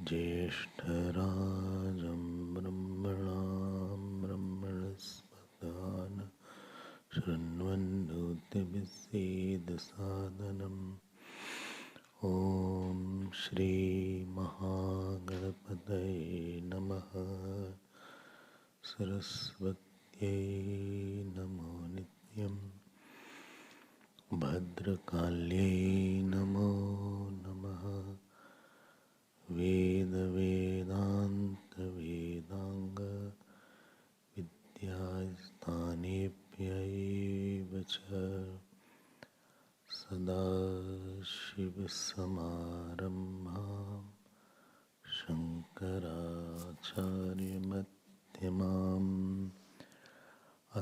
ज्येष्ठराजं ब्रह्मणां ब्रह्मणस्पदान शृण्वन्नोतिभिस्सेदसादनम् ॐ श्री महागणपतये नमः। सरस्वत्यै नमो नित्यम्। भद्रकाल्यै नमो नमः। वेद वेदांत वेदांग विद्यास्थानेभ्यैव च सदाशिवसमारम्भां शङ्कराचार्यमध्यमाम्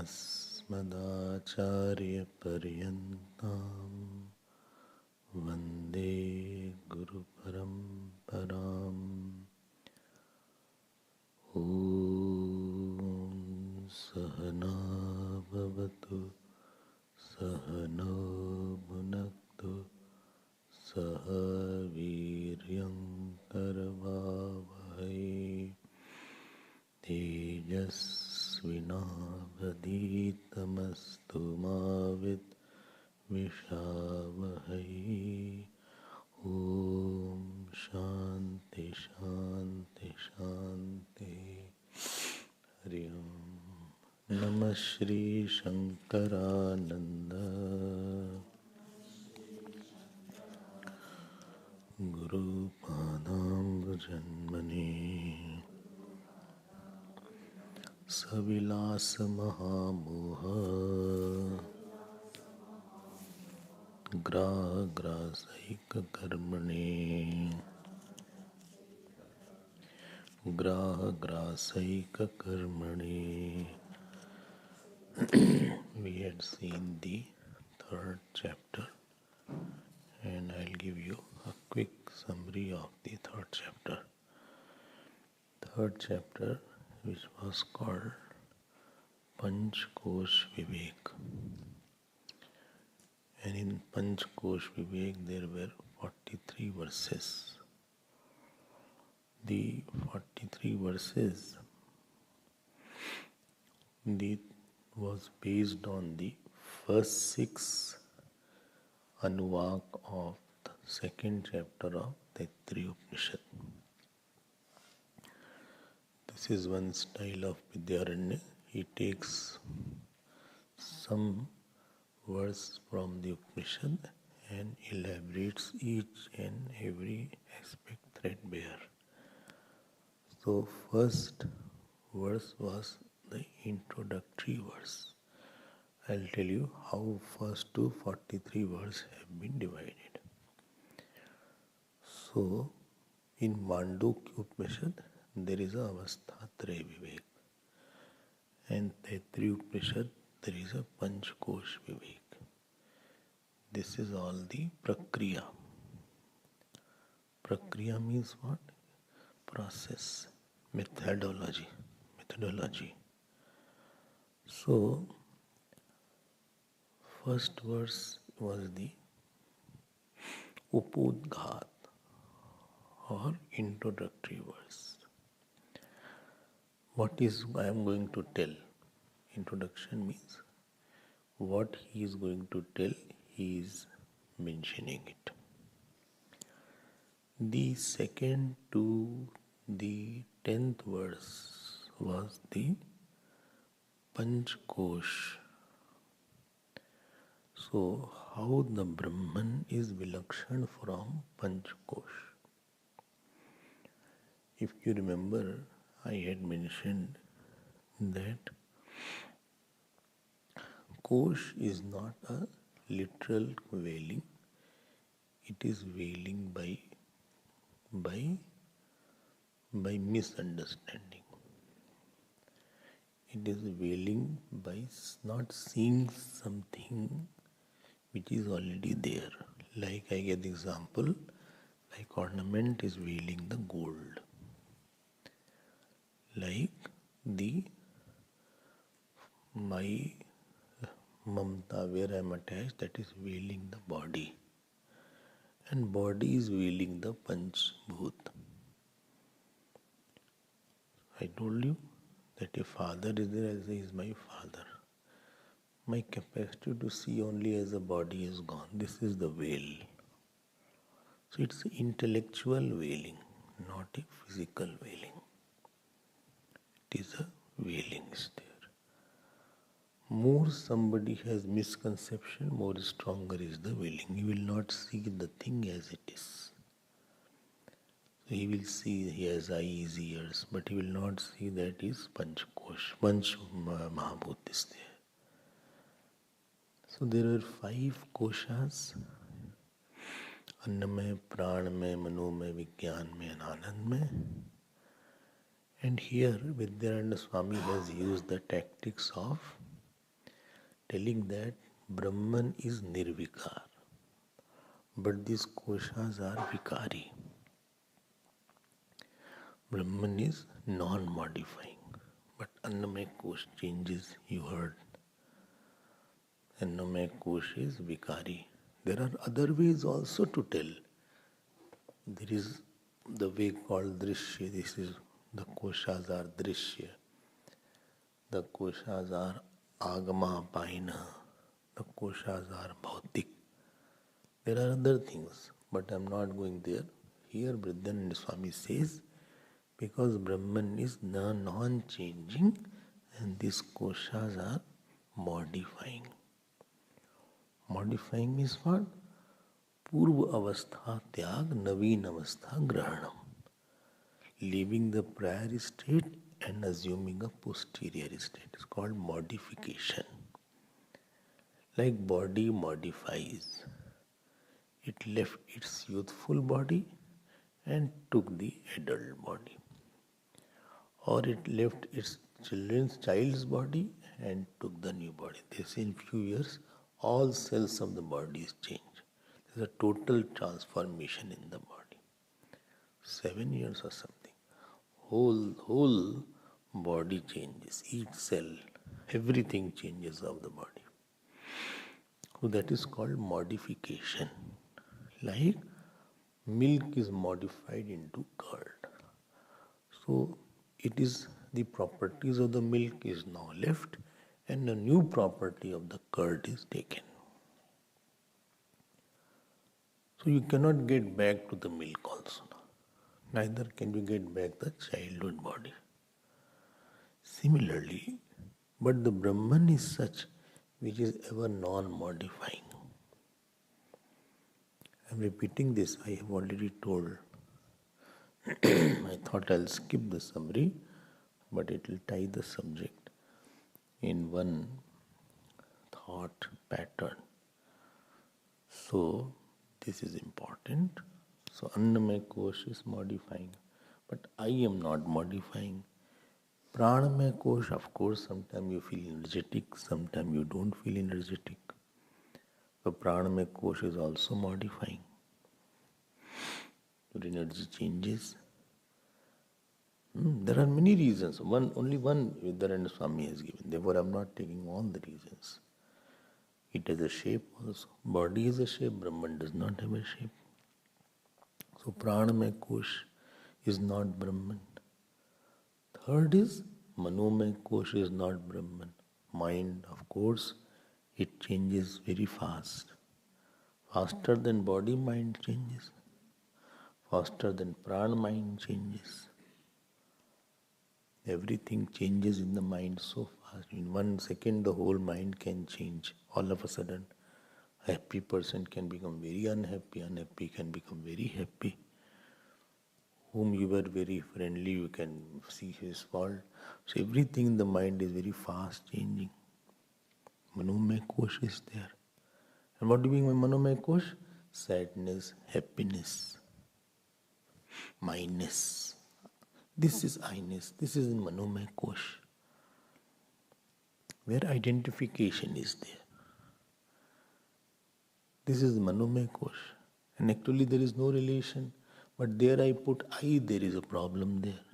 अस्मदाचार्यपर्यन्तां वन्दे गुरुपरम्पराम्। ॐ सहना भवतु सहनौ भुनक्तु सह वीर्यं करवावहै तेजस्विनावधीतमस्तु मा विद्विषावहै। ॐ शान्ति शान्ति शान्ति। हरि ओम। नमः Shri Shankaranand गुरुपादाम्बुजन्मने सविलास महामोह ग्रासैक कर्मणे ग्रासैक कर्मणे। We had seen the third chapter, and I'll give you a quick summary of the third chapter. Third chapter, which was called Panchkosh Vivek. And in Panchkosh Vivek there were 43 verses. The 43 verses was based on the first 6 anuvak of the second chapter of Taittiriya Upanishad. This is one style of Vidyaranya. He takes some verse from the Upanishad and elaborates each and every aspect threadbare. So first verse was the introductory verse. I'll tell you how first to 43 verses have been divided. So in Mandukya Upanishad there is a Avasthatraya Vivek, and Taittiriya Upanishad there is a Panchkosh Vivek. This is all the Prakriya. Prakriya means what? Process, methodology. So first verse was the Upodghat or introductory verse. What is I am going to tell? Introduction means what he is going to tell, he is mentioning it. The second to the 10th verse was the Panchkosh. So, how the Brahman is Vilakshan from Panchkosh? If you remember, I had mentioned that Kosh is not a literal veiling, it is veiling by by misunderstanding. It is veiling by not seeing something which is already there. Like I get the example, like ornament is veiling the gold. Like the my mamta where I am attached, that is veiling the body. And body is veiling the panch bhut. I told you that a father is there, I say he is my father. My capacity to see only as a body is gone. This is the veil. So it's intellectual veiling, not a physical veiling. It is a veiling is there. More somebody has misconception, more stronger is the veiling. He will not see the thing as it is. So he will see he has eyes, ears, but he will not see that is Panchkosh, Panch Mahabhut is there. So there are 5 koshas, Annamay, Pranamay, Manomay, Vijnanmay and Anandmay. And here Vedanta Swami has used the tactics of telling that Brahman is Nirvikar, but these koshas are Vikari. Brahman is non-modifying, but Annamay Kosh changes, you heard. Annamay Kosh is Vikari. There are other ways also to tell. There is the way called Drishya. This is the koshas are Drishya. The koshas are Agama Paina. The koshas are Bhautik. There are other things, but I am not going there. Here Vedanta Swami says, because Brahman is non-changing and these koshas are modifying. Modifying means what? Purva avastha tyag naveen avastha grahanam. Leaving the prior state and assuming a posterior state. It's called modification. Like body modifies. It left its youthful body and took the adult body. Or it left its child's body and took the new body. This in few years, all cells of the body is changed. There's a total transformation in the body. 7 years or something. Whole body changes. Each cell, everything changes of the body. So that is called modification. Like milk is modified into curd. So it is the properties of the milk is now left and a new property of the curd is taken. So you cannot get back to the milk also. Neither can you get back the childhood body. Similarly, but the Brahman is such which is ever non-modifying. I am repeating this, I have already told. I thought I'll skip the summary, but it will tie the subject in one thought pattern. So, this is important. So, Annamay Kosh is modifying, but I am not modifying. Pranamay Kosh, of course, sometimes you feel energetic, sometimes you don't feel energetic. So, Pranamay Kosh is also modifying. Your energy changes. There are many reasons. Only one Vedanta Swami has given. Therefore, I am not taking all the reasons. It has a shape also. Body is a shape. Brahman does not have a shape. So, Pranamay Kosh is not Brahman. Third is, Manomay Kosh is not Brahman. Mind, of course, it changes very fast. Faster than body, mind changes. Faster than prana, mind changes. Everything changes in the mind so fast. In 1 second, the whole mind can change all of a sudden. Happy person can become very unhappy, unhappy can become very happy. Whom you were very friendly, you can see his fault. So everything in the mind is very fast changing. Manomay kosh is there. And what do you mean by Manomay kosh? Sadness, happiness, mindness. This is I-ness. This is in Manomay kosh, where identification is there. This is Manomay kosh. And actually there is no relation. But there I put I, there is a problem there.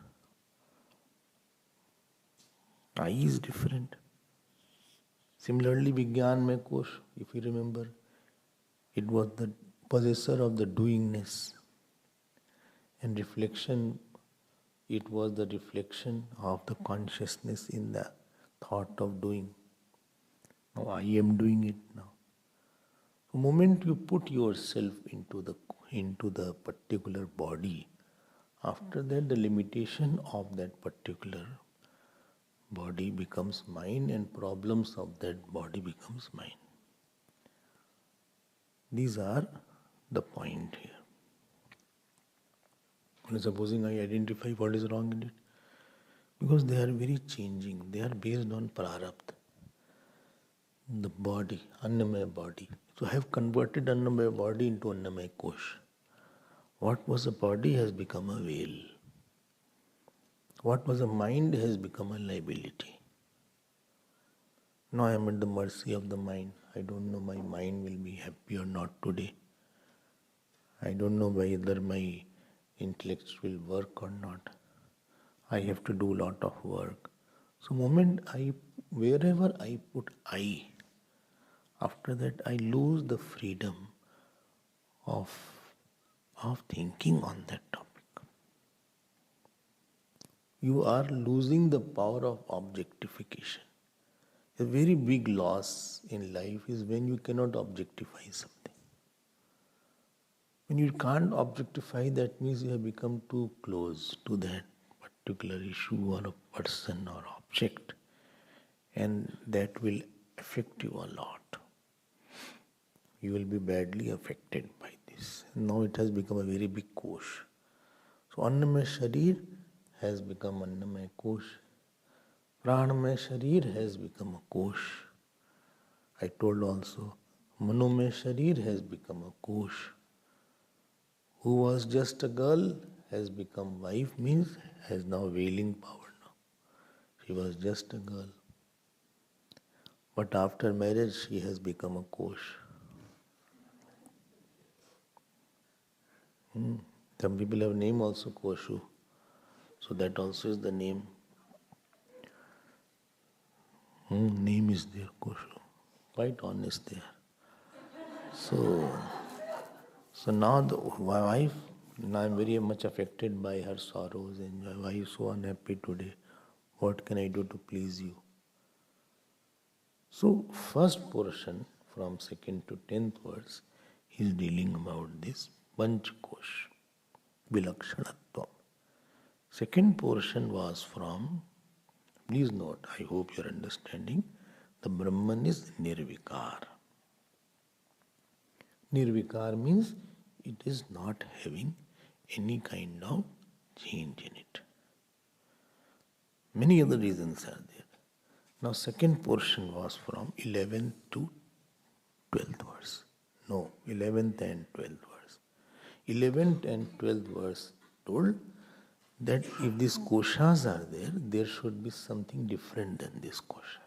I is different. Similarly, Vijnanmay kosh, if you remember, it was the possessor of the doingness. And reflection, it was the reflection of the consciousness in the thought of doing. Now I am doing it now. The moment you put yourself into the particular body, after that the limitation of that particular body becomes mine and problems of that body becomes mine. These are the point here. And supposing I identify what is wrong in it, because they are very changing, they are based on prarabdha. The body, Annamaya body. So I have converted Annamaya body into Annamaya kosh. What was a body has become a veil. What was a mind has become a liability. Now I am at the mercy of the mind. I don't know my mind will be happy or not today. I don't know whether my intellect will work or not. I have to do a lot of work. So wherever I put I, after that I lose the freedom of thinking on that topic. You are losing the power of objectification. A very big loss in life is when you cannot objectify something. When you can't objectify, that means you have become too close to that particular issue or a person or object, and that will affect you a lot. You will be badly affected by this. Now it has become a very big kosh. So Annamaya Sharir has become Annamaya kosh. Pranamaya Sharir has become a kosh. I told also, Manomaya Sharir has become a kosh. Who was just a girl has become wife, means has now wailing power now. She was just a girl. But after marriage she has become a kosh. Some people have name also Koshu. So that also is the name. Name is there, Koshu. Quite honest there. So now the wife, now I am very much affected by her sorrows and my wife is so unhappy today. What can I do to please you? So first portion from 2nd to 10th verse is dealing about this Panchakosh, Vilakshanatvam. Second portion was from, please note, I hope you are understanding, the Brahman is Nirvikar. Nirvikar means it is not having any kind of change in it. Many other reasons are there. Now second portion was from 11th to 12th verse. No, 11th and 12th verse. 11th and 12th verse told that if these koshas are there, there should be something different than these koshas.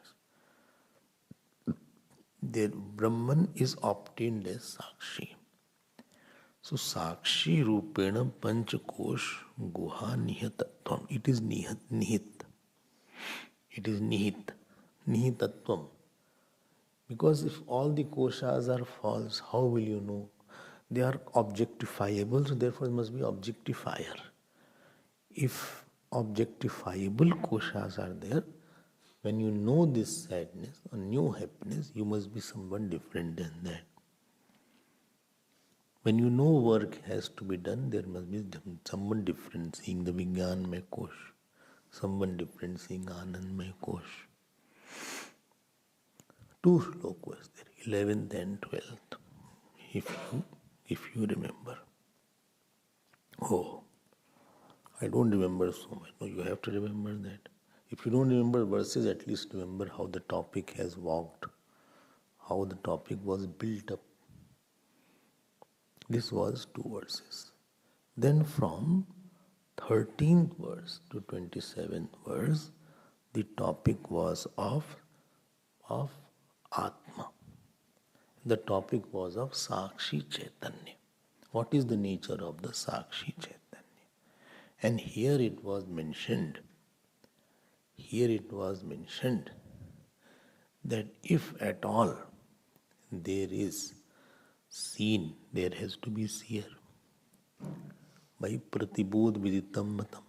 Their Brahman is obtained as Sakshi. So Sakshi Rupena Panchakosh Guha Nihitatvam. It is Nihit. It is Nihit. Nihitatvam. Because if all the koshas are false, how will you know? They are objectifiable, so therefore it must be objectifier. If objectifiable koshas are there, when you know this sadness or new happiness, you must be someone different than that. When you know work has to be done, there must be someone different seeing the Vijnanmaya kosh, someone different seeing Anandmaya kosh. 2 shlokas there, 11th and 12th, if you remember. Oh, I don't remember so much. No, you have to remember that. If you don't remember verses, at least remember how the topic has walked, how the topic was built up. This was 2 verses. Then from 13th verse to 27th verse, the topic was of Atma. The topic was of Sakshi Chaitanya. What is the nature of the Sakshi Chaitanya? And here it was mentioned that if at all there is seen, there has to be seer. By pratibodh viditam matam.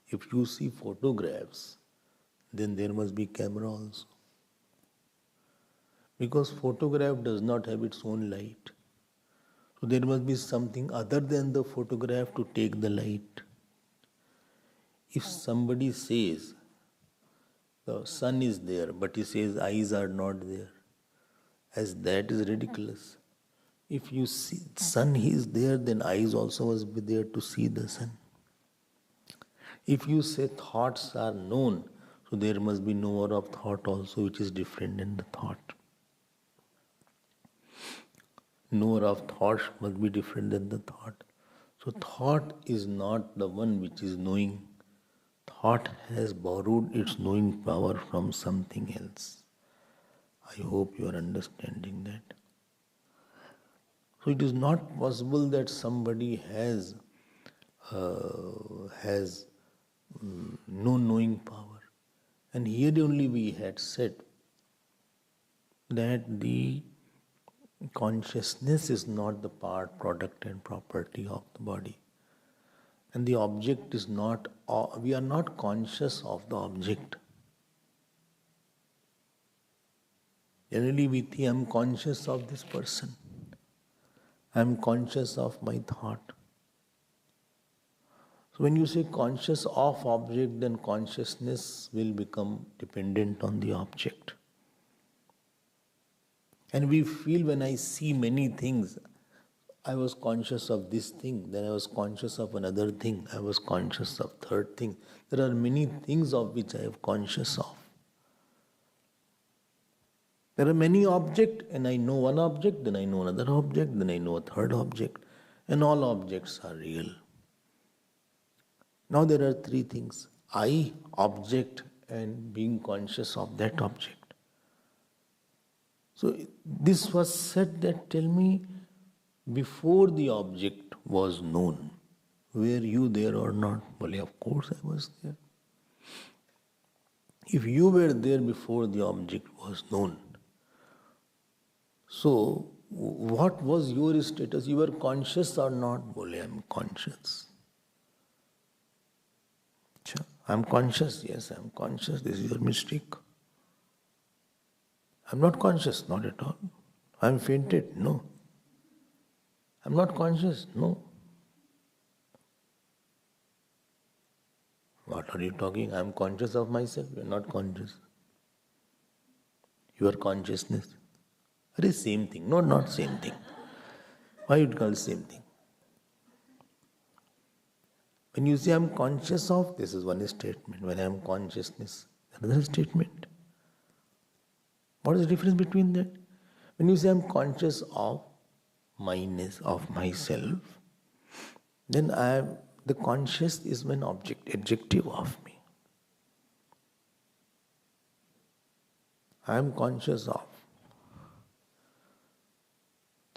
If you see photographs, then there must be camera also. Because photograph does not have its own light. So there must be something other than the photograph to take the light. If somebody says the sun is there, but he says eyes are not there, as that is ridiculous. If you see sun is there, then eyes also must be there to see the sun. If you say thoughts are known, so there must be knower of thought also, which is different than the thought. Knower of thought must be different than the thought. So thought is not the one which is knowing. Thought has borrowed its knowing power from something else. I hope you are understanding that. So it is not possible that somebody has no knowing power. And here only we had said that the consciousness is not the part, product and property of the body. And the object is not, we are not conscious of the object. Generally we think I am conscious of this person. I am conscious of my thought. So when you say conscious of object, then consciousness will become dependent on the object. And we feel when I see many things, I was conscious of this thing, then I was conscious of another thing, I was conscious of third thing. There are many things of which I am conscious of. There are many objects, and I know one object, then I know another object, then I know a third object, and all objects are real. Now there are 3 things: I, object, and being conscious of that object. So this was said that, tell me, before the object was known, were you there or not? Well, of course I was there. If you were there before the object was known, so what was your status? You were conscious or not? Well, I am conscious. I am conscious. Yes, I am conscious. This is your mistake. I am not conscious. Not at all. I am fainted. No. I am not conscious. No. What are you talking? I am conscious of myself. You are not conscious. Your consciousness. It is same thing. No, not same thing. Why you call same thing? When you say I am conscious of, this is one statement. When I am consciousness, another statement. What is the difference between that? When you say I am conscious of myness, of myself, then the conscious is an adjective of me. I am conscious of.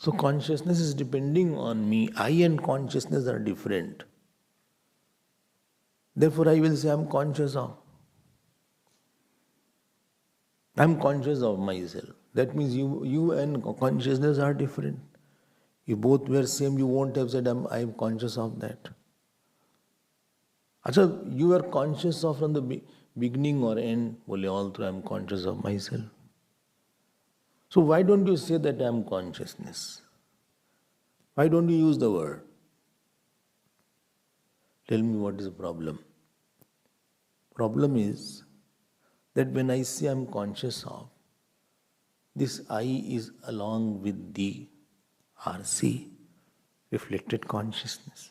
So consciousness is depending on me. I and consciousness are different. Therefore I will say I am conscious of. I am conscious of myself. That means you and consciousness are different. If both were same, you won't have said I am conscious of that. Achha, you are conscious of from the beginning or end. Well, all through I am conscious of myself. So why don't you say that I am consciousness? Why don't you use the word? Tell me what is the problem. Problem is that when I say I am conscious of, This I is along with the RC, reflected consciousness,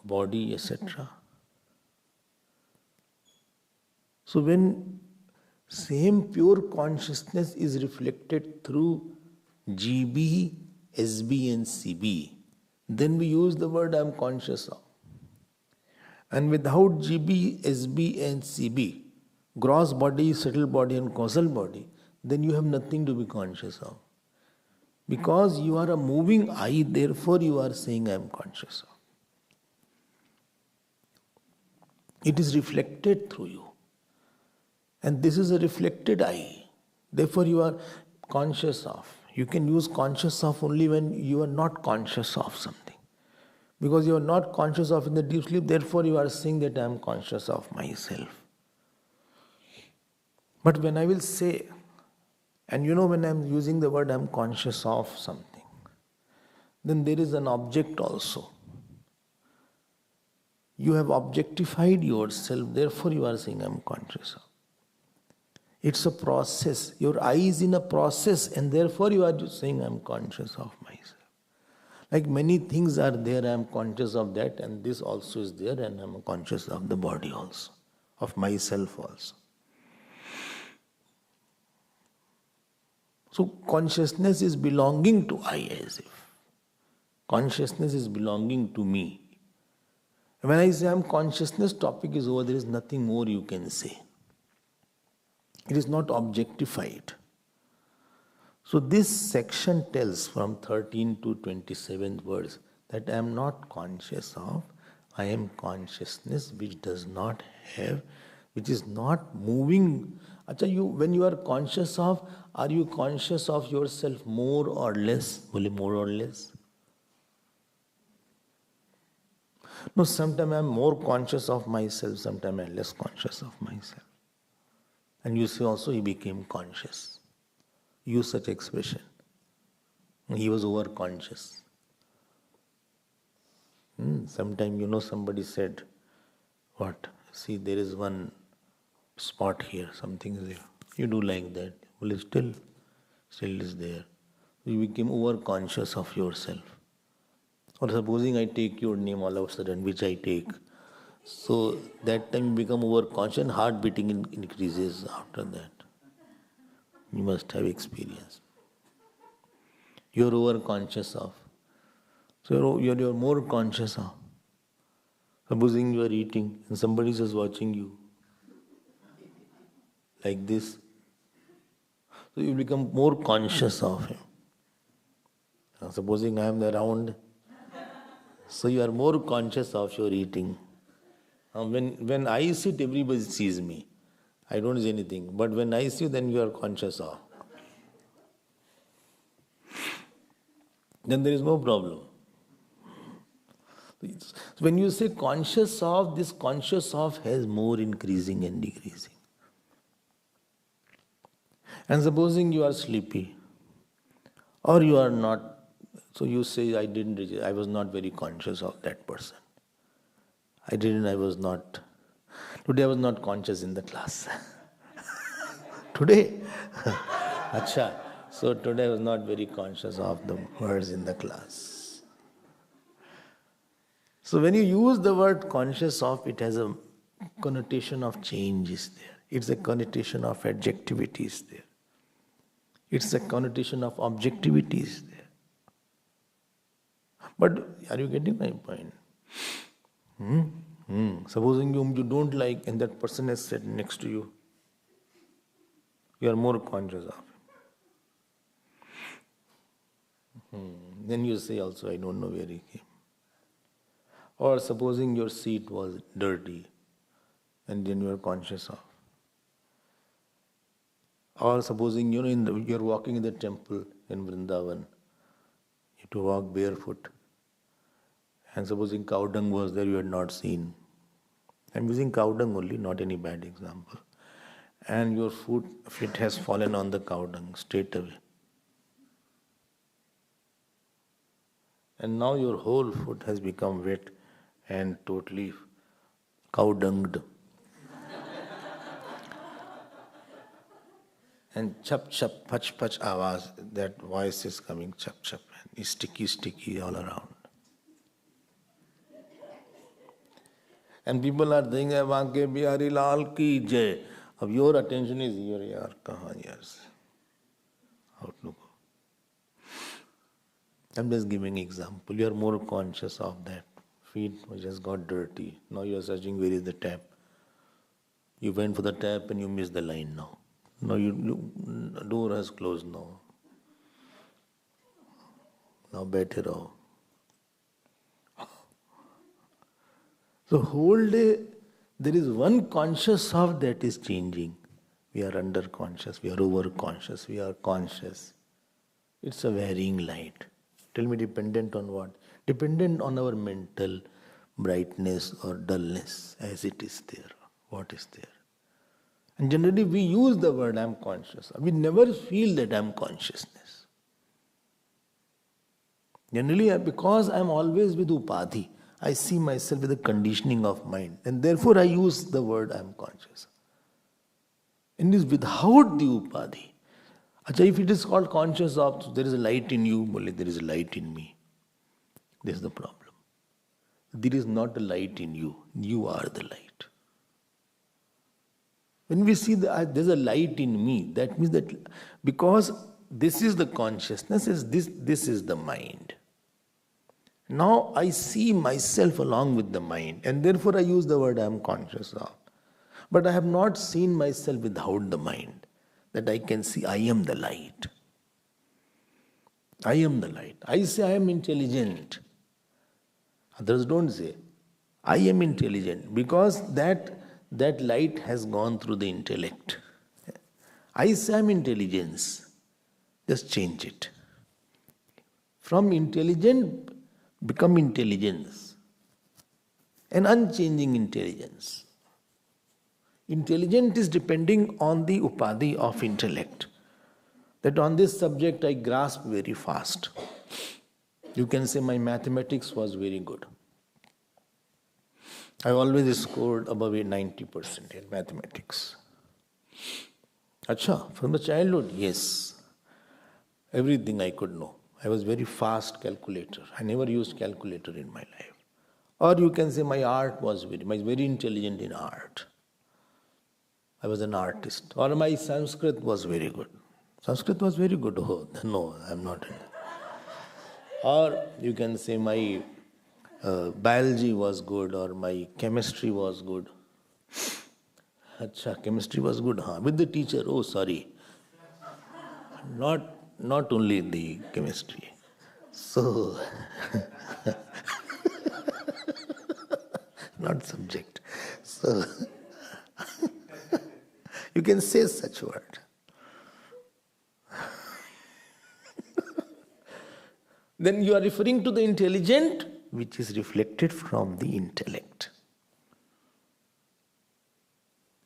body, etc. So when same pure consciousness is reflected through GB, SB and CB, then we use the word I am conscious of. And without GB, SB and CB, gross body, subtle body and causal body, then you have nothing to be conscious of. Because you are a moving I, therefore you are saying I am conscious of. It is reflected through you. And this is a reflected I. Therefore you are conscious of. You can use conscious of only when you are not conscious of something. Because you are not conscious of in the deep sleep, therefore you are saying that I am conscious of myself. But when I will say, and when I am using the word I am conscious of something, then there is an object also. You have objectified yourself, therefore you are saying I am conscious of. It's a process. Your I is in a process and therefore you are just saying I am conscious of myself. Like many things are there, I am conscious of that, and this also is there, and I am conscious of the body also, of myself also. So consciousness is belonging to I as if. Consciousness is belonging to me. When I say I am consciousness, topic is over, there is nothing more you can say. It is not objectified. So this section tells from 13 to 27 words that I am not conscious of, I am consciousness which does not have, which is not moving. When you are conscious of, are you conscious of yourself more or less? Only more or less? No, sometimes I am more conscious of myself, sometimes I am less conscious of myself. And you say also he became conscious. Use such expression. He was over-conscious. Sometimes, somebody said, what? See, there is one spot here, something is there. You do like that. Well, still is there. You became over-conscious of yourself. Or supposing I take your name all of a sudden, which I take. So that time you become over-conscious and heart beating increases after that. You must have experience. You are over-conscious of. So you are more conscious of. Supposing you are eating and somebody is just watching you. Like this. So you become more conscious of him. Now, supposing I am around. So you are more conscious of your eating. When I sit, everybody sees me. I don't see anything. But when I see, then you are conscious of. Then there is no problem. So when you say conscious of, this conscious of has more increasing and decreasing. And supposing you are sleepy, or you are not, so you say, I was not very conscious of that person. Today I was not conscious in the class. Today? Acha. So today I was not very conscious of the words in the class. So when you use the word conscious of, it has a connotation of change is there. It's a connotation of adjectivity is there. It's a connotation of objectivity is there. But are you getting my point? Supposing you don't like and that person is sitting next to you, you are more conscious of him. Then you say also, I don't know where he came. Or supposing your seat was dirty and then you are conscious of. Or supposing you are walking in the temple in Vrindavan, you have to walk barefoot. And supposing cow dung was there, you had not seen. I'm using cow dung only, not any bad example. And your feet has fallen on the cow dung straight away. And now your whole foot has become wet and totally cow dunged. and chap chap, pach pach awaz, that voice is coming chap chap, and sticky all around. And people are saying, Vaanke Bihari Lal ki jai. Of your attention is here, yaar, kahan years? How to go? I'm just giving example. You are more conscious of that. Feet just got dirty. Now you are searching where is the tap. You went for the tap and you missed the line now. Now door has closed now. Now better raho. So whole day there is one conscious of that is changing. We are under conscious, we are over conscious, we are conscious. It's a varying light. Tell me, dependent on what? Dependent on our mental brightness or dullness as it is there. What is there? And generally we use the word I am conscious. We never feel that I am consciousness. Generally, because I am always with upadhi, I see myself with the conditioning of mind, and therefore I use the word I am conscious. And it is without the upadhi. Acha, if it is called conscious of, there is a light in you, there is a light in me. This is the problem. There is not a light in you. You are the light. When we see that there is a light in me, that means that because this is the consciousness, this is the mind. Now I see myself along with the mind, and therefore I use the word I am conscious of. But I have not seen myself without the mind, that I can see I am the light. I am the light. I say I am intelligent. Others don't say. I am intelligent because that light has gone through the intellect. I say I am intelligence. Just change it. From intelligent, become intelligence. An unchanging intelligence. Intelligent is depending on the upadhi of intellect. That on this subject I grasp very fast. You can say my mathematics was very good. I always scored above 90% in mathematics. Acha, from the childhood, yes. Everything I could know. I was very fast calculator. I never used calculator in my life. Or you can say my art was very intelligent in art. I was an artist. Or my Sanskrit was very good. Sanskrit was very good. Oh, no, I'm not. Or you can say my biology was good, or my chemistry was good. Acha, chemistry was good, huh? With the teacher, oh sorry. Not only the chemistry. So, not subject. So, you can say such word. Then you are referring to the intelligent, which is reflected from the intellect.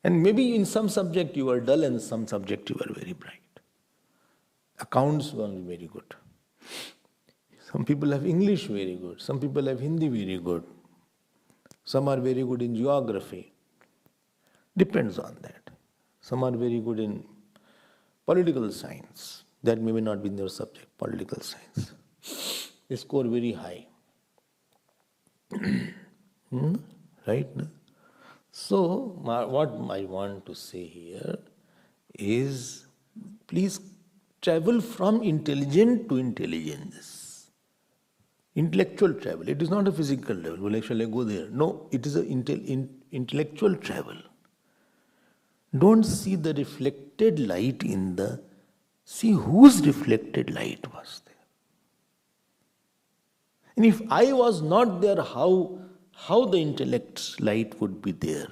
And maybe in some subject you are dull and some subject you are very bright. Accounts were very good. Some people have English very good. Some people have Hindi very good. Some are very good in geography. Depends on that. Some are very good in political science. That may not be their subject, political science. They score very high. Right? So, what I want to say here is, please travel from intelligent to intelligence. Intellectual travel. It is not a physical level. Well, shall I go there? No, it is an intellectual travel. Don't see the reflected light in the... See whose reflected light was there. And if I was not there, how the intellect's light would be there?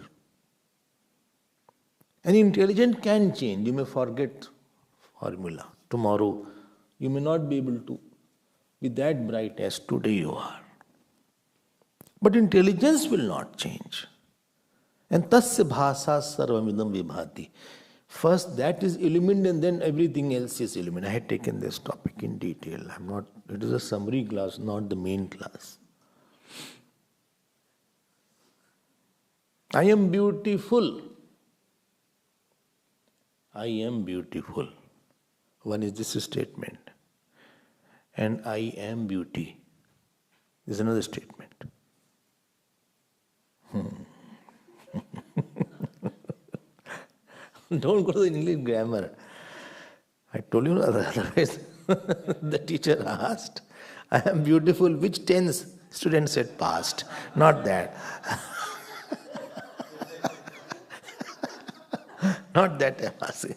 An intelligent can change. You may forget formula. Tomorrow, you may not be able to be that bright as today you are. But intelligence will not change. And tasya bhasa sarvamidam vibhati. First that is illumined and then everything else is illumined. I had taken this topic in detail. It is a summary class, not the main class. I am beautiful. I am beautiful. One is this statement. And I am beauty. This is another statement. Don't go to the English grammar. I told you otherwise. The teacher asked, I am beautiful. Which tense? Student said past. Not that. Not that I'm asking.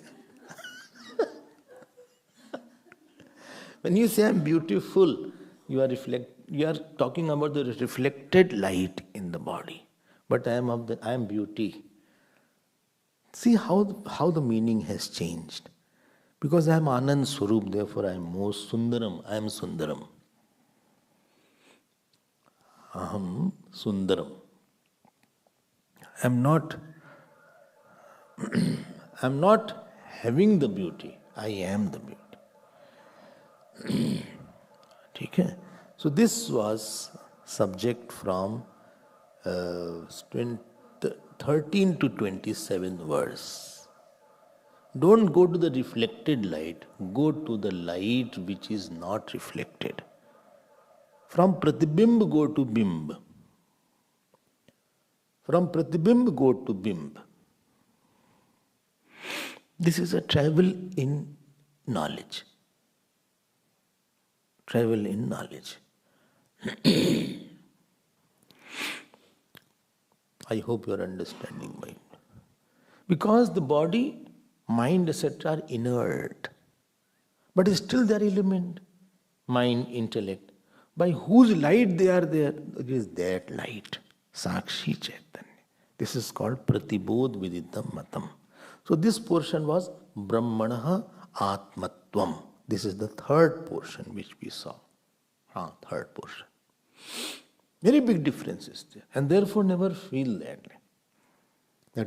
When you say I'm beautiful, you are talking about the reflected light in the body. But I am beauty. See how the meaning has changed. Because I am Anand Swarup, therefore I am most Sundaram. I am Sundaram. Aham Sundaram. I am not having the beauty. I am the beauty. Okay? So this was subject from 13 to 27 verse. Don't go to the reflected light, go to the light which is not reflected. From Pratibimb go to Bimb. From Pratibimb go to Bimb. This is a travel in knowledge. Travel in knowledge. I hope you are understanding mine. Because the body, mind, etc. are inert. But still there is element. Mind, intellect. By whose light they are there? It is that light. Sakshi Chaitanya. This is called Pratibodh Viditam Matam. So this portion was Brahmanaha Atmatvam. This is the third portion which we saw. Third portion. Very big difference is there. And therefore never feel that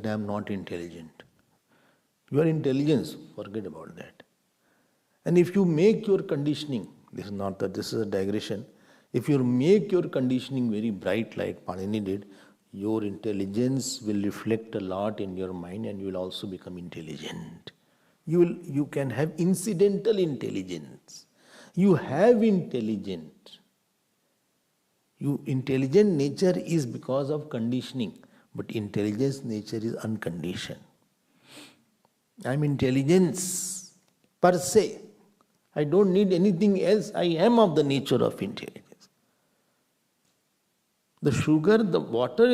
I am not intelligent. Your intelligence, forget about that. And if you make your conditioning, this is a digression. If you make your conditioning very bright like Panini did, your intelligence will reflect a lot in your mind and you will also become intelligent. You can have incidental intelligence. You have intelligent. Intelligent nature is because of conditioning, but intelligence nature is unconditioned. I am intelligence per se. I don't need anything else. I am of the nature of intelligence. The sugar in the water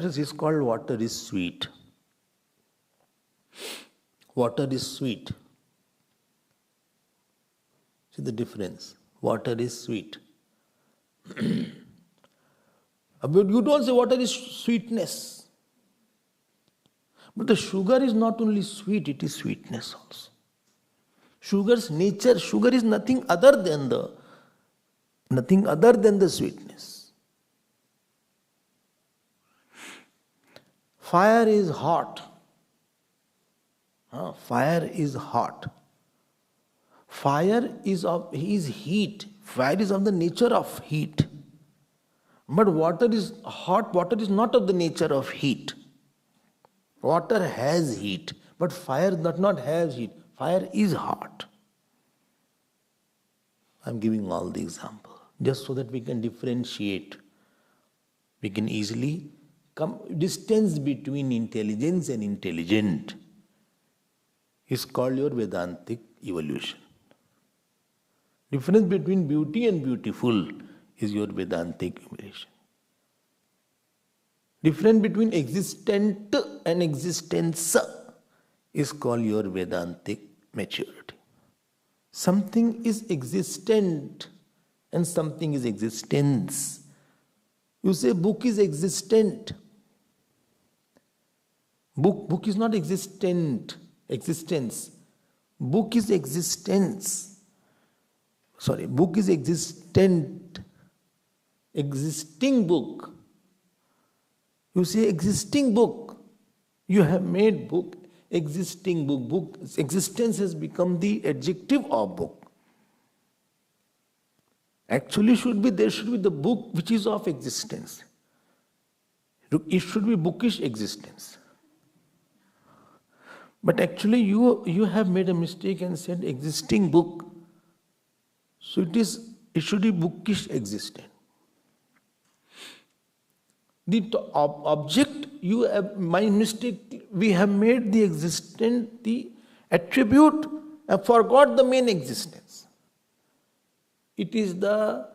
is called water is sweet. Water is sweet. See the difference. Water is sweet. But you don't say water is sweetness. But the sugar is not only sweet, it is sweetness also. Sugar's nature, sugar is nothing other than the sweetness. Fire is hot. Fire is hot. Fire is heat. Fire is of the nature of heat. But water is hot. Water is not of the nature of heat. Water has heat, but fire does not have heat. Fire is hot. I am giving all the examples just so that we can differentiate. We can easily distance between intelligence and intelligent is called your Vedantic evolution. Difference between beauty and beautiful is your Vedantic evolution. Difference between existent and existence is called your Vedantic maturity. Something is existent and something is existence. You say book is existent. Book is not existence. Book is existence. Book is existent. Existing book. You say existing book. You have made book existing book. Existence has become the adjective of book. Actually there should be the book which is of existence. It should be bookish existence. But actually you have made a mistake and said existing book. So it should be bookish existent. The object you have, my mistake, we have made the existent the attribute and forgot the main existence. It is the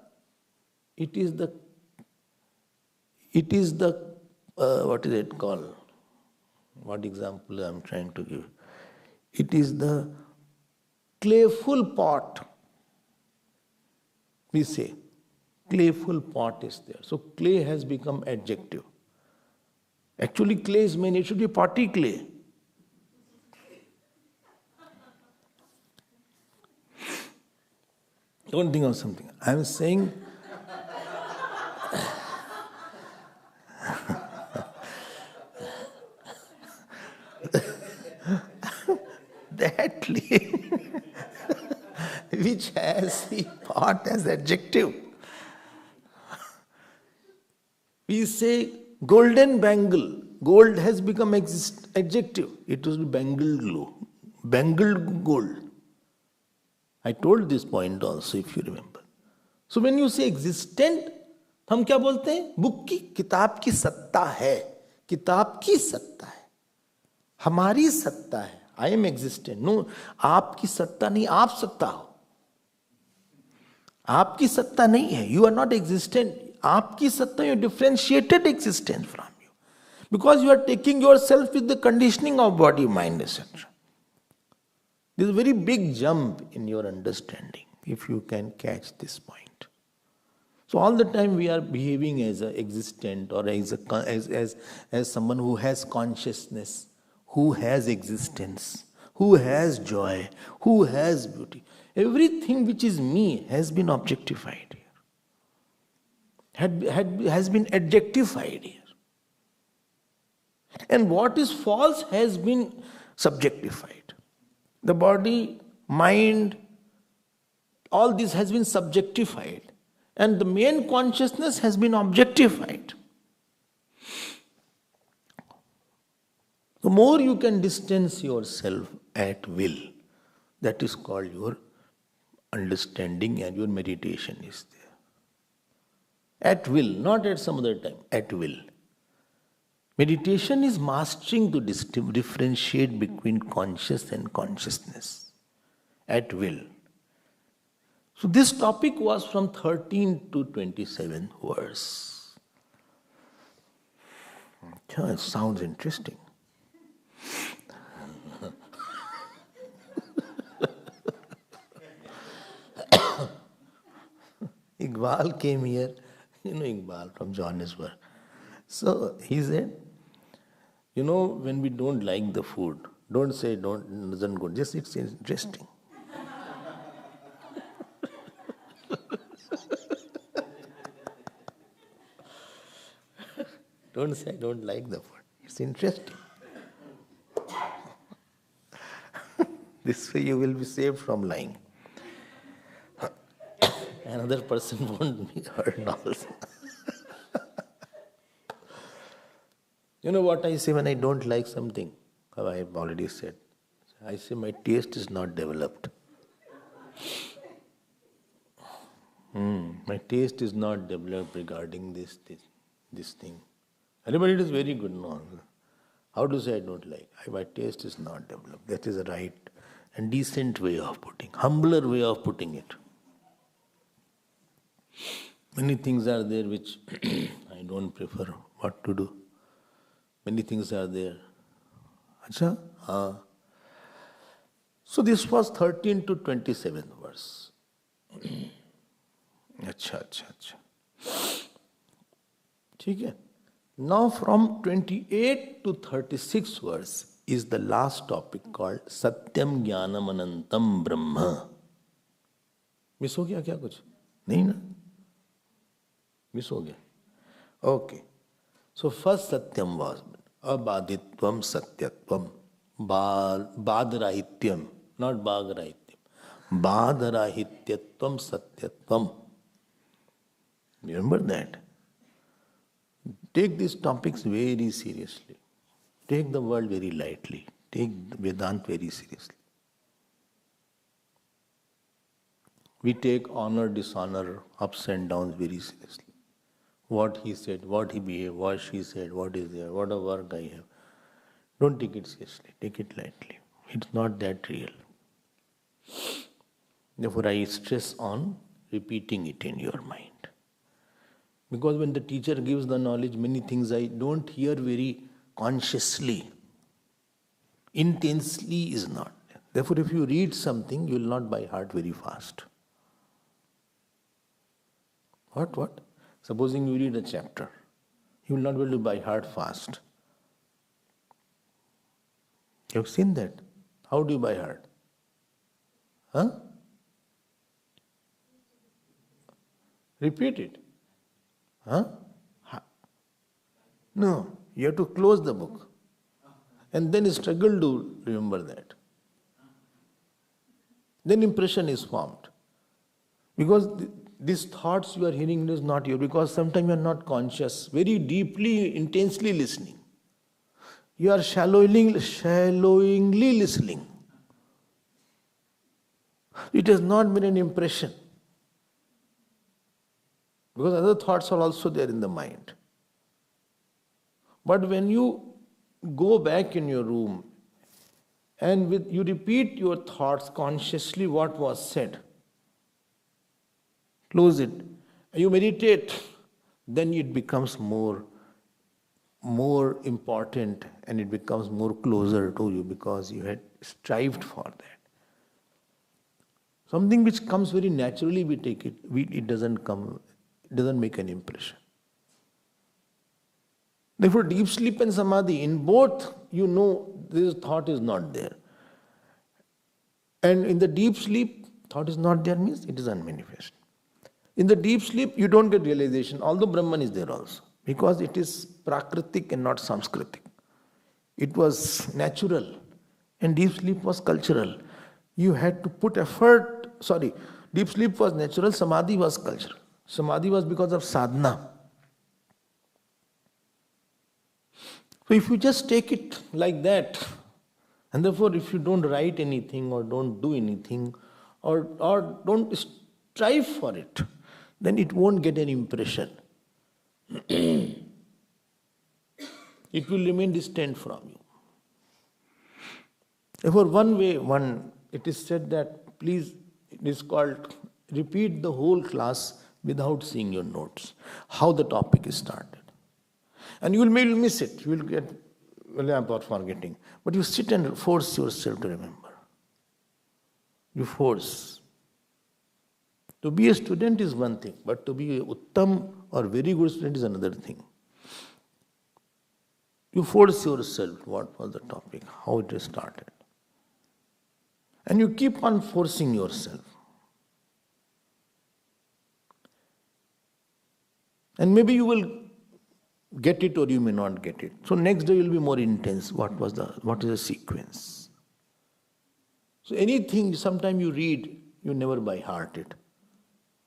what is it called? What example I am trying to give? It is the clayful pot. We say clayful pot is there. So clay has become adjective. Actually, clay is main. It should be potty clay. Don't think of something. I am saying that clay which has the pot as adjective. We say golden bangle. Gold has become adjective. It was bangled glow. Bangled gold. I told this point also, if you remember. So when you say existent, हम क्या बोलते हैं? Book की, किताब की सत्ता है. किताब की सत्ता है. हमारी सत्ता है. I am existent. No, आपकी सत्ता नहीं, आप सत्ता हो. आपकी सत्ता नहीं है. You are not existent. आपकी सत्ता, you differentiated existence from you. Because you are taking yourself with the conditioning of body, mind, etc. There is a very big jump in your understanding, if you can catch this point. So all the time we are behaving as an existent or as someone who has consciousness, who has existence, who has joy, who has beauty. Everything which is me has been objectified here, has been adjectified here. And what is false has been subjectified. The body, mind, all this has been subjectified. And the main consciousness has been objectified. The more you can distance yourself at will, that is called your understanding and your meditation is there. At will, not at some other time, at will. Meditation is mastering to differentiate between conscious and consciousness at will. So this topic was from 13 to 27 verse. It sounds interesting. Iqbal came here, Iqbal from Johannesburg. So he said, when we don't like the food, don't say doesn't good, just it's interesting. Don't say I don't like the food, it's interesting. This way you will be saved from lying. Another person won't be hurt also. You know what I say when I don't like something? I have already said. I say my taste is not developed. My taste is not developed regarding this thing. But it is very good. No. How to say I don't like? My taste is not developed. That is a right and decent way of putting, humbler way of putting it. Many things are there which I don't prefer what to do. Many things are there. Acha? So this was 13 to 27 verse. Acha. Okay. Now from 28 to 36 verse is the last topic called Satyam Jnanam Anantam Brahma. Miss ho gaya kya kuch? Nahi na? Miss ho gaya? Okay. So first Satyam was Abaditvam Satyatvam, Badrahityam, not Bagrahityam, Badrahityatvam Satyatvam. Remember that? Take these topics very seriously. Take the world very lightly. take Vedanta very seriously. We take honor, dishonor, ups and downs very seriously. What he said, what he behaved, what she said, what is there, what a work I have. Don't take it seriously, take it lightly. It's not that real. Therefore, I stress on repeating it in your mind. Because when the teacher gives the knowledge, many things I don't hear very consciously. Intensely is not. Therefore, if you read something, you will not by heart very fast. What? Supposing you read a chapter, you will not be able to by heart fast. You have seen that? How do you by heart? Huh? Repeat it. Huh? No, you have to close the book and then struggle to remember that. Then impression is formed. Because these thoughts you are hearing is not you, because sometimes you are not conscious, very deeply, intensely listening. You are shallowingly listening. It has not been an impression. Because other thoughts are also there in the mind. But when you go back in your room and you repeat your thoughts consciously what was said, close it, you meditate, then it becomes more important and it becomes more closer to you because you had strived for that. Something which comes very naturally, we take it, it doesn't make an impression. Therefore, deep sleep and samadhi, in both, you know this thought is not there. And in the deep sleep, thought is not there means it is unmanifest. In the deep sleep, you don't get realization, although Brahman is there also, because it is prakritic and not samskritic. It was natural, and deep sleep was cultural. You had to put effort, deep sleep was natural, samadhi was cultural. Samadhi was because of sadhana. So if you just take it like that, and therefore if you don't write anything or don't do anything or don't strive for it, then it won't get an impression. It will remain distant from you. Therefore, it is said that please, it is called repeat the whole class without seeing your notes, how the topic is started. And you will miss it, you will get forgetting. But you sit and force yourself to remember. You force. To be a student is one thing, but to be a uttam or very good student is another thing. You force yourself, what was the topic, how it is started. And you keep on forcing yourself. And maybe you will get it or you may not get it. So next day will be more intense. What is the sequence? So anything, sometime you read, you never by heart it.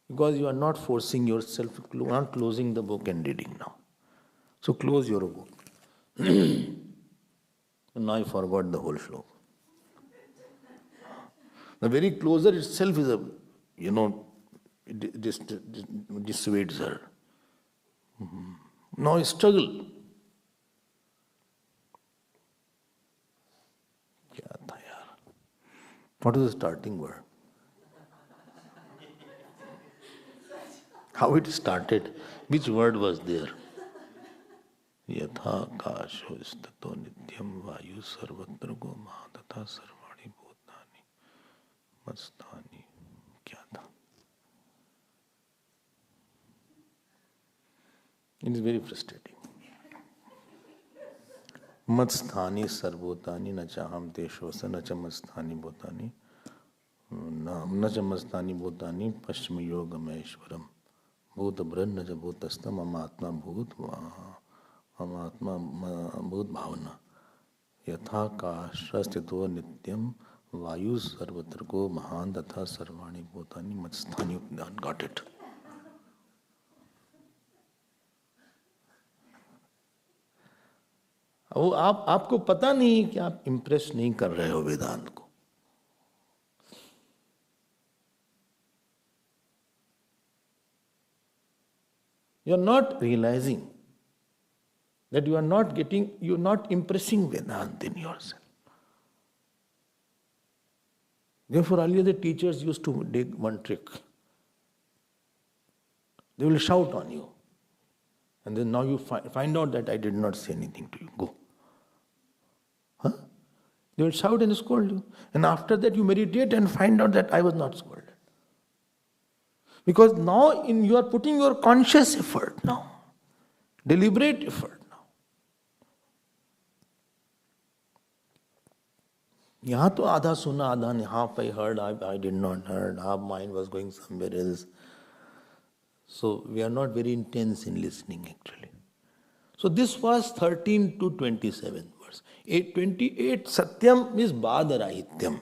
Because you are not forcing yourself, not closing the book and reading now. So close your book. Now I forgot the whole shlok. The very closer itself is it dissuades her. Now struggle. What is the starting word? How it started? Which word was there? Yatha kasho istato nityam vayu sarvatra go mahatata sarvani bhutani mastani. Kya tha? It is very frustrating. Matsthani sarvotani na chaham teshosa na chamasthani bhutani na chamasthani bhutani paschimi yogameshwaram bhut brahna ja bhutastam amatma bhut bhavana yatha kashastito nityam vayu sarvatra go mahan tatha sarvani bhutani matsthani. Got it. वो आपको पता नहीं कि आप Impress नहीं कर रहे हो वेदांत को। You are not realizing that you are not impressing Vedanta in yourself. Therefore, earlier the teachers used to take one trick. They will shout on you. And then now you find out that I did not say anything to you. Go. Huh? They will shout and scold you. And after that you meditate and find out that I was not scolded. Because now you are putting your conscious effort now. Deliberate effort now. यहाँ तो आधा सुना आधा नहीं, half I heard, I did not heard, half mind was going somewhere else. So we are not very intense in listening actually. So this was 13 to 27 verse. 28 Satyam means Badarahityam.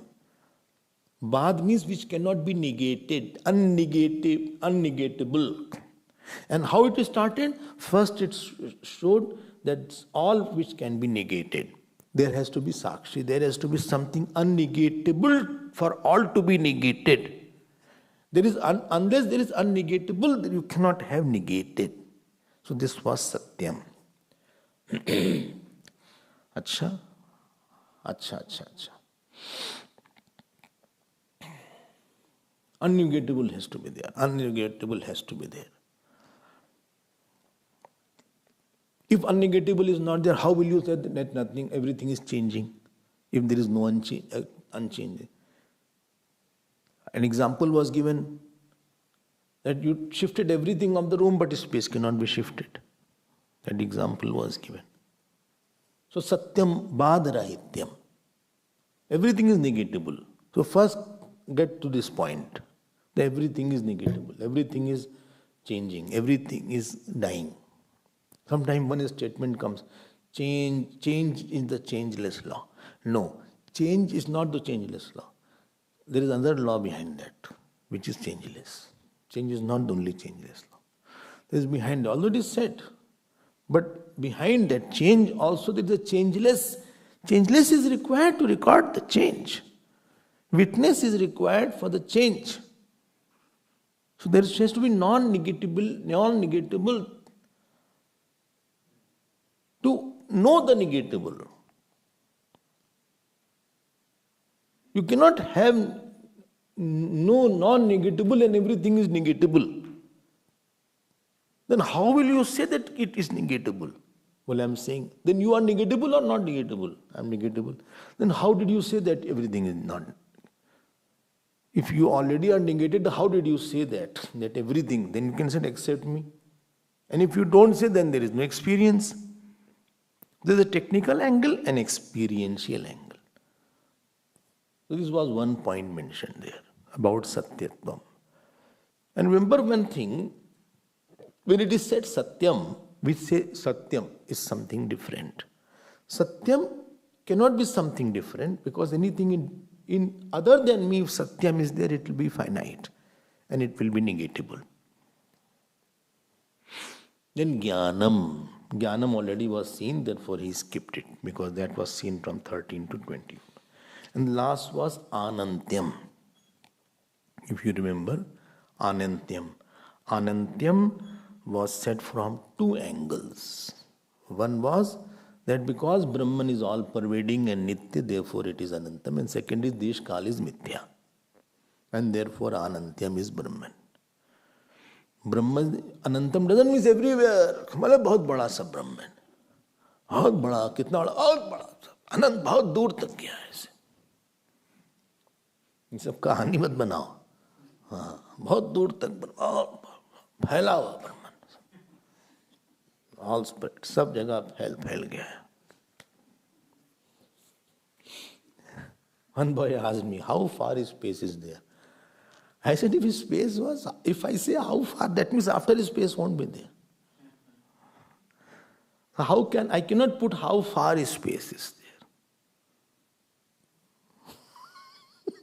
Bad means which cannot be negated, unnegatable. And how it started? First it showed that all which can be negated. There has to be Sakshi, there has to be something unnegatable for all to be negated. Unless there is unnegatable, then you cannot have negated. So this was Satyam. Acha. Unnegatable has to be there. Unnegatable has to be there. If unnegatable is not there, how will you say that nothing, everything is changing? If there is no unchanging. An example was given that you shifted everything of the room, but space cannot be shifted. That example was given. So Satyam Badarahityam. Everything is negatable. So first get to this point. That everything is negatable. Everything is changing. Everything is dying. Sometimes one statement comes, change is the changeless law. No, change is not the changeless law. There is another law behind that, which is changeless. Change is not the only changeless law. There is behind, although it is said, but behind that change also there is a changeless. Changeless is required to record the change. Witness is required for the change. So there has to be non-negatable to know the negatable. You cannot have no non-negatable and everything is negatable. Then how will you say that it is negatable? Well, I am saying, then you are negatable or not negatable? I am negatable. Then how did you say that everything is not? If you already are negated, how did you say that everything? Then you can say, accept me. And if you don't say, then there is no experience. There is a technical angle and experiential angle. So this was one point mentioned there about Satyatvam. And remember one thing, when it is said Satyam, we say Satyam is something different. Satyam cannot be something different because anything in other than me, if Satyam is there, it will be finite and it will be negatable. Then Jnanam. Jnanam already was seen, therefore he skipped it because that was seen from 13 to 20. And last was Anantyam. If you remember, Anantyam. Anantyam was said from two angles. One was that because Brahman is all pervading and Nitya, therefore it is Anantam. And second is Desh Kal is Mithya. And therefore Anantyam is Brahman. Brahman, Anantam doesn't mean everywhere. मतलब बहुत बड़ा सा ब्रह्मन, बहुत बड़ा, कितना बड़ा, बहुत बड़ा, अनंत बहुत दूर तक गया है इसे. ये सब कहानी मत बनाओ. हाँ, बहुत दूर तक फैला हुआ ब्रह्मन, ऑल स्प्रेड, सब जगह फैल गया है. One boy asked me, how far is space is there? I said, if I say how far, that means after space won't be there. I cannot put how far space is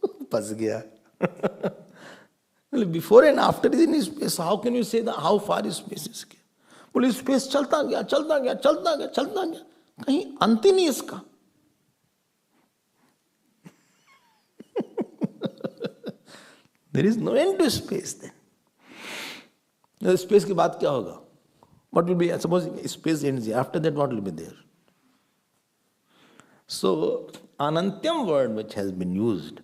there. Pas gaya. Before and after is in space. How can you say that how far space is? Well, space chalta gaya. कहीं अंत ही नहीं इसका। There is no end to space then. Space के बाद क्या होगा? What will be, suppose space ends here, after that what will be there? So, anantyam word which has been used,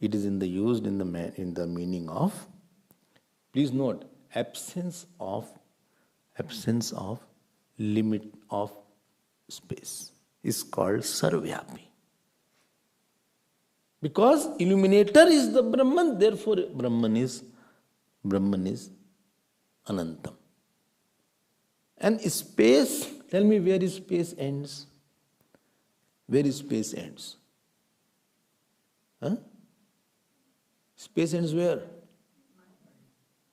it is used in the meaning of, please note, absence of limit of space is called sarvyapi. Because illuminator is the Brahman, therefore Brahman is anantam. And space, tell me where is space ends? Where is space ends? Huh? Space ends where?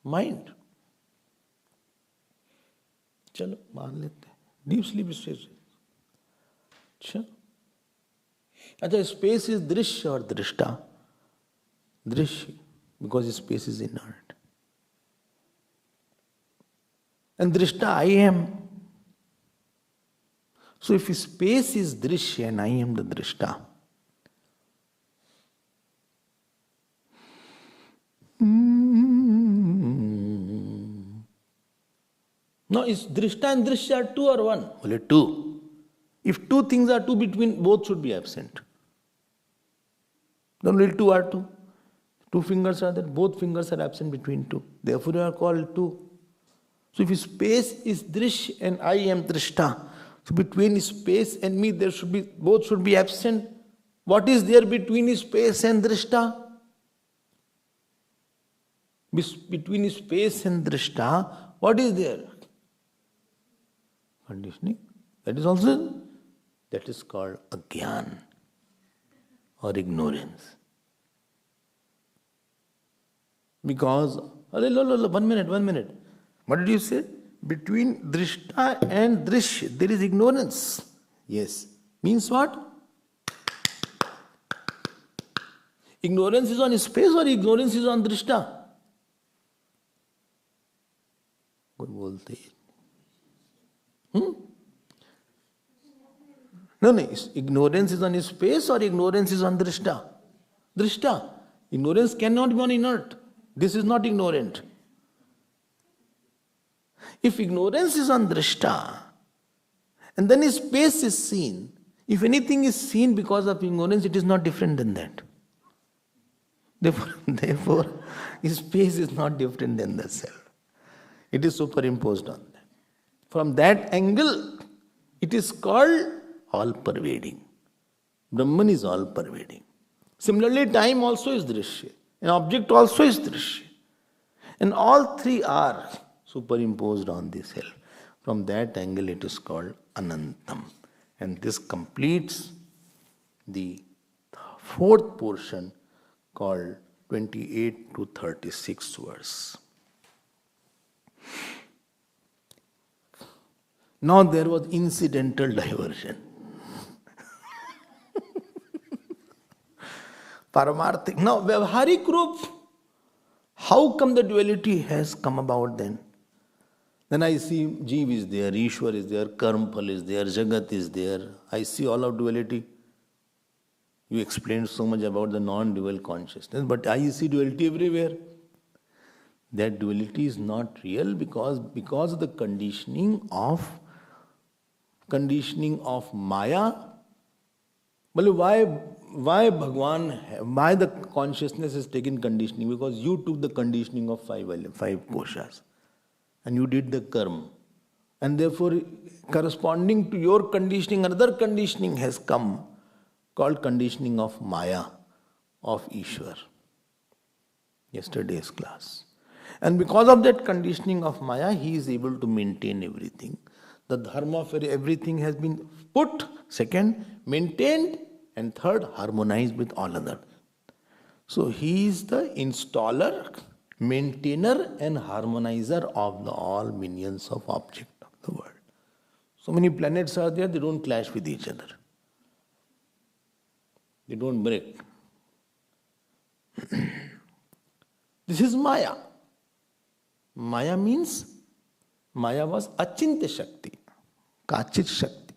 Mind. चलो मान लेते हैं, deep sleep stage. अच्छा अच्छा, space is दृश्य और दृष्टा? दृश्य, because space is inert, and drishta I am. So if space is drishya and I am the drishta, now is drishta and drishya are two or one? Only two. If two things are two, between both should be absent. Then only two are two. Two fingers are there, both fingers are absent between two. Therefore you are called two. So if space is drish and I am drishta, so between space and me there should be, both should be absent. What is there between space and drishta? Between space and drishta, what is there? Conditioning. That is called agyan or ignorance. Because, one minute. What did you say? Between drishta and drish, there is ignorance. Yes. Means what? Ignorance is on space or ignorance is on drishta? कोई बोलते हैं? No, ignorance is on space or ignorance is on drishta? Drishta. Ignorance cannot be on inert. This is not ignorant. If ignorance is on drishta, and then space is seen, if anything is seen because of ignorance, it is not different than that. Therefore, space is not different than the self. It is superimposed on that. From that angle, it is called all-pervading. Brahman is all-pervading. Similarly, time also is drishya. An object also is drishya. And all three are superimposed on the self. From that angle, it is called anantam. And this completes the fourth portion called 28 to 36 verse. Now there was incidental diversion. Paramarthik. Now, Vyavharik Rup, how come the duality has come about then? Then I see Jeev is there, Ishwar is there, Karmphal is there, Jagat is there. I see all of duality. You explained so much about the non-dual consciousness, but I see duality everywhere. That duality is not real because of the conditioning of Maya. Well, why Bhagwan, why the consciousness has taken conditioning? Because you took the conditioning of five koshas and you did the karma. And therefore, corresponding to your conditioning, another conditioning has come called conditioning of Maya, of Ishwar. Yesterday's class. And because of that conditioning of Maya, he is able to maintain everything. The dharma of everything has been put, second, maintained, and third, harmonized with all other. So he is the installer, maintainer, and harmonizer of all minions of object of the world. So many planets are there, they don't clash with each other. They don't break. This is Maya. Maya means, Maya was Achintya Shakti, Kachit Shakti.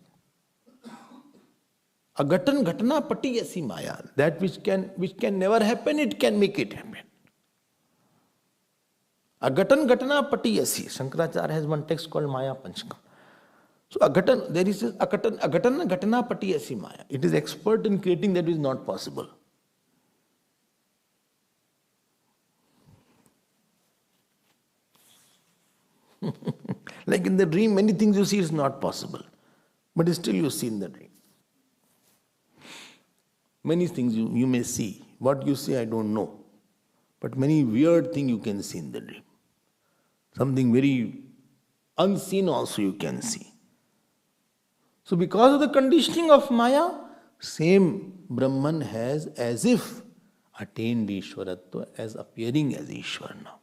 Agatan ghatana pati asi maya. That which can never happen, it can make it happen. Agatan ghatana pati asi. Shankaracharya has one text called Maya Panchkam. So agatan, there is agatan ghatana pati asi maya. It is expert in creating that which is not possible. Like in the dream, many things you see is not possible. But still you see in the dream. Many things you may see. What you see, I don't know. But many weird things you can see in the dream. Something very unseen also you can see. So because of the conditioning of Maya, same Brahman has as if attained Ishwaratva as appearing as Ishwar now.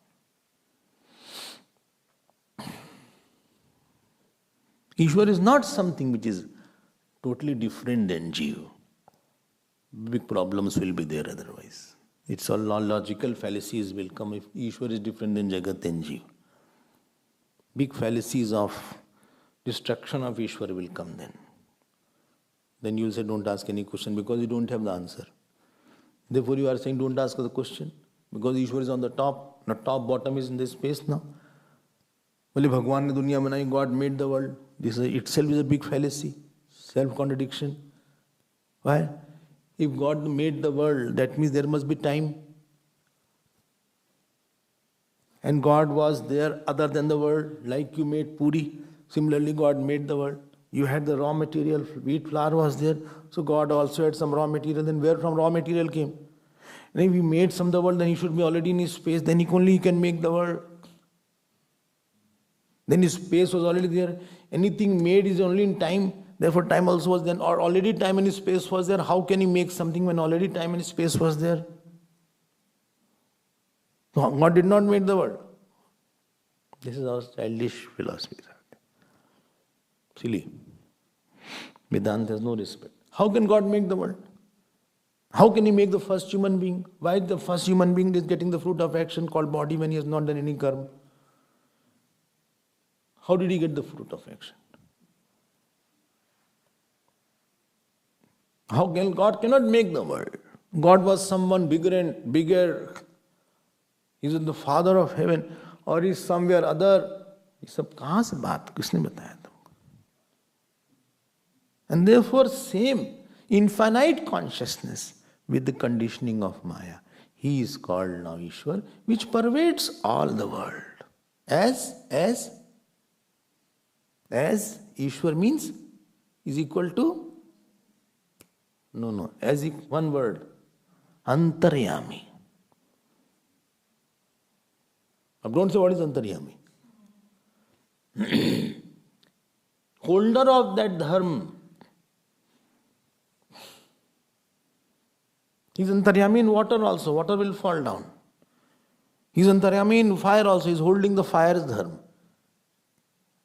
Ishwar is not something which is totally different than Jiva. Big problems will be there otherwise. It's all logical fallacies will come if Ishwar is different than Jagat and Jiva. Big fallacies of destruction of Ishwar will come then. Then you will say, don't ask any question because you don't have the answer. Therefore you are saying, don't ask the question because Ishwar is on the top. The top bottom is in this space now. Only Bhagwan ne dunya banai, God made the world. This itself is a big fallacy, self-contradiction. Why? If God made the world, that means there must be time. And God was there other than the world, like you made puri. Similarly, God made the world. You had the raw material, wheat flour was there. So God also had some raw material. Then where from raw material came? And if He made some of the world, then He should be already in His space. Then only He can make the world. Then His space was already there. Anything made is only in time. Therefore time also was there. Or already time and space was there. How can He make something when already time and space was there? So God did not make the world. This is our childish philosophy. Silly. Vedanta has no respect. How can God make the world? How can He make the first human being? Why the first human being is getting the fruit of action called body when he has not done any karma? How did he get the fruit of action? How can God cannot make the world? God was someone bigger and bigger. He is the Father of heaven, or he is somewhere other. ये सब कहाँ से बात किसने बताया तुमको? And therefore, same infinite consciousness with the conditioning of Maya. He is called now Ishwar, which pervades all the world. As Ishwar means is equal to no, as if one word, Antaryami. Now don't say what is Antaryami. Holder of that dharma. He is Antaryami in water also. Water will fall down. He is Antaryami in fire also. He is holding the fire's dharma.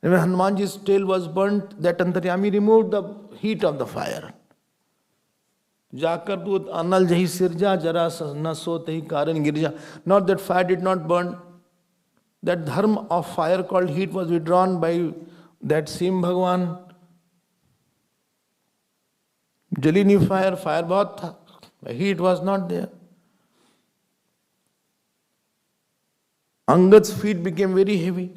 And when Hanumanji's tail was burnt, that Antaryami removed the heat of the fire. Jakar tu anal jahi sirja jara na so tahi karan girja. Not that fire did not burn. That dharma of fire called heat was withdrawn by that same Bhagwan. Jali nahi fire bahut tha. Heat was not there. Angad's feet became very heavy.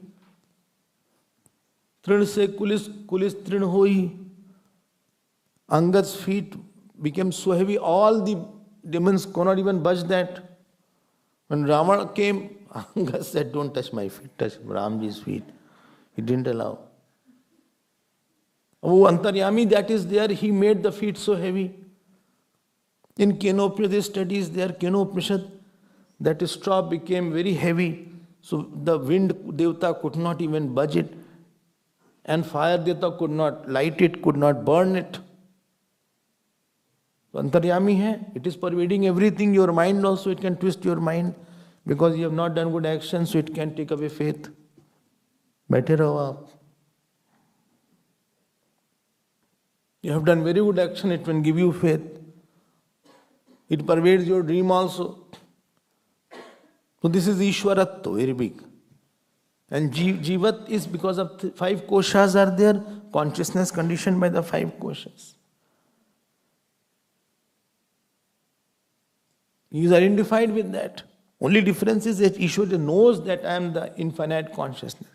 Trin se kulis trin hoi. Angad's feet became so heavy, all the demons could not even budge that. When Ravana came, Angad said, don't touch my feet, touch Ramji's feet. He didn't allow. Oh, Antaryami that is there, he made the feet so heavy. In Kenopanishad studies there, Kenopanishad, that straw became very heavy. So the wind Devata could not even budge it. And fire Devata could not light it, could not burn it. Antaryami hai, it is pervading everything, your mind also, it can twist your mind because you have not done good action, so it can take away faith. Baithe raho aap. You have done very good action, it will give you faith. It pervades your dream also. So this is Ishwaratva, very big. And Jivat is because of five koshas are there, consciousness conditioned by the five koshas. He is identified with that. Only difference is that Ishwara knows that I am the infinite consciousness.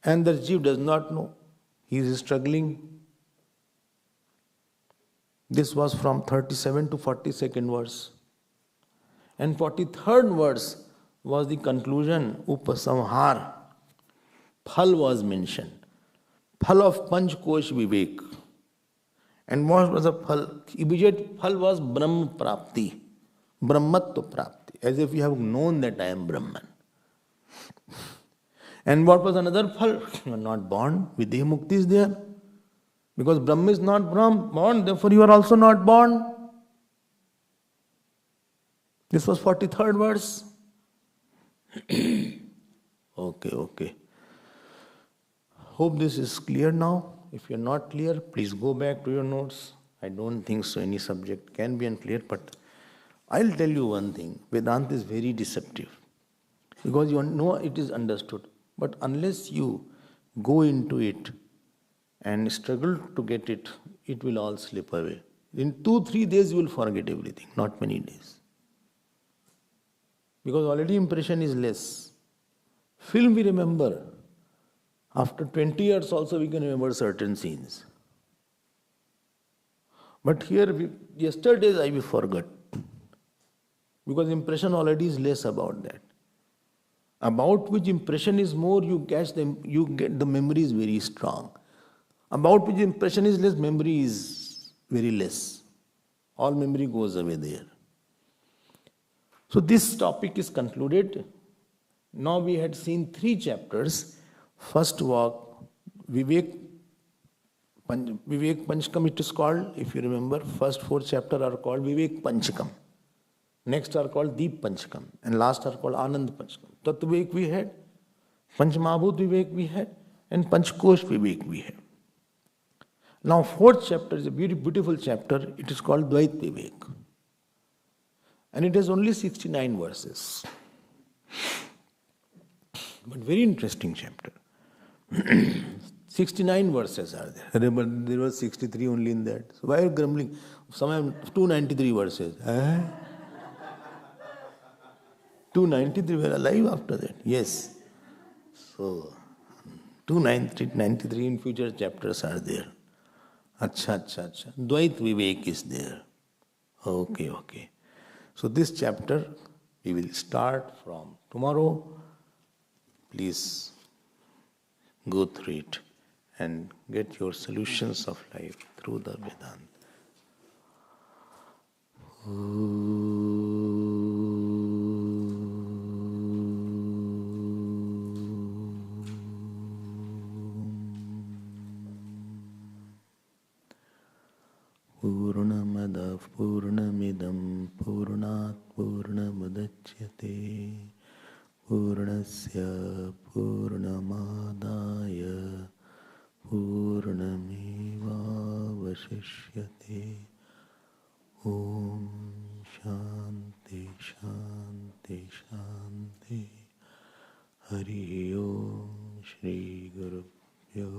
And the Jeev does not know. He is struggling. This was from 37 to 42nd verse. And 43rd verse was the conclusion, Upasamhar. Phal was mentioned. Phal of Panchkosh Vivek. And what was the phal? Immediate phal was Brahma Prapti. Brahmatva Prapti. As if you have known that I am Brahman. And what was another phal? You are not born. Videha Mukti is there. Because Brahma is not born, therefore you are also not born. This was 43rd verse. Okay. Hope this is clear now. If you are not clear, please go back to your notes. I don't think so any subject can be unclear, but I'll tell you one thing. Vedanta is very deceptive. Because you know it is understood. But unless you go into it and struggle to get it, it will all slip away. In 2-3 days you will forget everything, not many days. Because already impression is less. Film we remember. After 20 years also we can remember certain scenes. But here, yesterday's I will forget. Because impression already is less about that. About which impression is more, you get the memory is very strong. About which impression is less, memory is very less. All memory goes away there. So this topic is concluded. Now we had seen 3 chapters. First walk, Vivek Panchakam it is called, if you remember. First 4 chapters are called Vivek Panchakam. Next are called Deep Panchakam. And last are called Anand Panchakam. Tattva Vivek we had, Panchmabhut Vivek we had, and Panchkosh Vivek we had. Now 4th chapter is a beautiful chapter. It is called Dvait Vivek. And it has only 69 verses. But very interesting chapter. 69 verses are there. But there was 63 only in that. So why are you grumbling? Some have 293 verses. 293 were alive after that. Yes. So 293 in future chapters are there. Acha. Dvait Vivek is there. Okay. So this chapter we will start from tomorrow. Please go through it and get your solutions of life through the Vedanta. Purnamada Purnamidam Purnat Purnamadachyate Purnasya Purnamadaya Purnamevavashishyate. Om Shanti Hari Om Shri Guru Pyo